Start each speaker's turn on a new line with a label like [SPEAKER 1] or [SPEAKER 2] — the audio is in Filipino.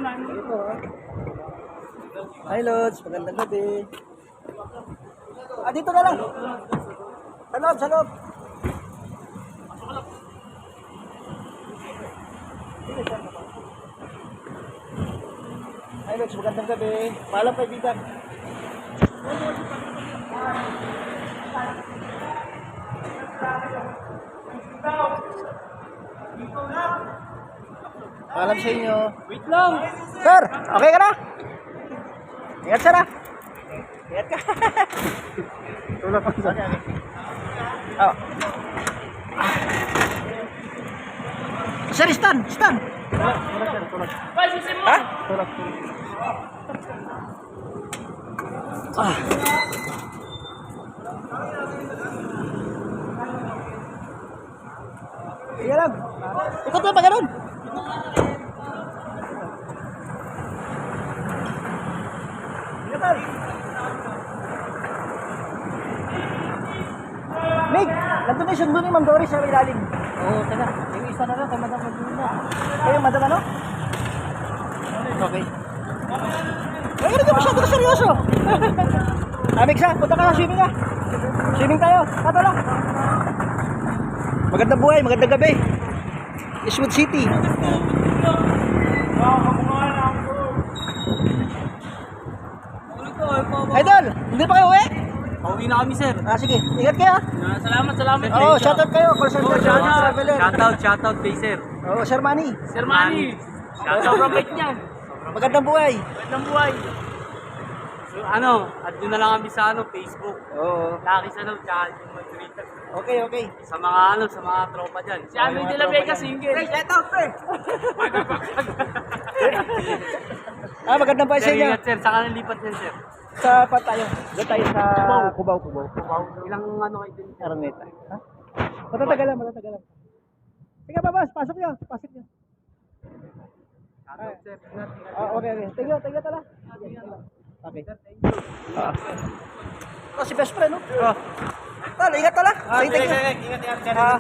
[SPEAKER 1] Ito, Hi, Lods. Magandang gabi. Dito na lang. Sa loob, sa loob. Hi, Lods. Magandang gabi. Paalam, kaibigan. Paalam sa inyo.
[SPEAKER 2] Wait lang!
[SPEAKER 1] Sir, okay ka na? Ingat, sir, ah. Ingat ka. Tulog ko, sir. Oh. Sir, stand. Tulog, sir, tulog. Ha? Tulog. Sige lang. Ikot lang pa ganun. Mig, nandun na yung sundo ni Ma'am Doris sa ilalim. Oo, taga. Yung isa na lang kay Madam Magduna. Kayo, Madam ano? Okay. Ay, hindi ka masyado na seryoso. Mig, sa, punta ka na, swimming ka. Swimming tayo. Ato lang. Magandang buhay, magandang gabi. Eastwood City. Idol, hindi pa kayo uwi?
[SPEAKER 2] Pauwi na kami, sir.
[SPEAKER 1] Sige, ingat kayo.
[SPEAKER 2] Salamat.
[SPEAKER 1] Oo, shoutout kayo. Call center, traveler.
[SPEAKER 2] Shoutout kay sir.
[SPEAKER 1] Oo, Sir Manny.
[SPEAKER 2] Sir Manny. Sobrang bait niya.
[SPEAKER 1] Magandang buhay.
[SPEAKER 2] Magandang buhay. So, add nyo na lang kami sa Facebook.
[SPEAKER 1] Oo.
[SPEAKER 2] Lucky sa tsaka yung Twitter.
[SPEAKER 1] Okay.
[SPEAKER 2] Sa mga tropa dyan. Si Alvin de la Vega single. Hey, shoutout, sir!
[SPEAKER 1] Magandang buhay sa
[SPEAKER 2] Sir,
[SPEAKER 1] inyo.
[SPEAKER 2] ingat, sir. Saka nalipat yan, sir.
[SPEAKER 1] Sa pa tayo. Doon tayo sa Cubao.
[SPEAKER 2] Ilang kayo din.
[SPEAKER 1] Araneta. Ha? Matatagalan. Sige, babas. Pasok nyo.
[SPEAKER 2] Shoutout, sir. Ingat.
[SPEAKER 1] Okay. Tingyo tala. Okay. Si best friend, no? Tala, ingat tala. Sige, thank you.
[SPEAKER 2] Ingat.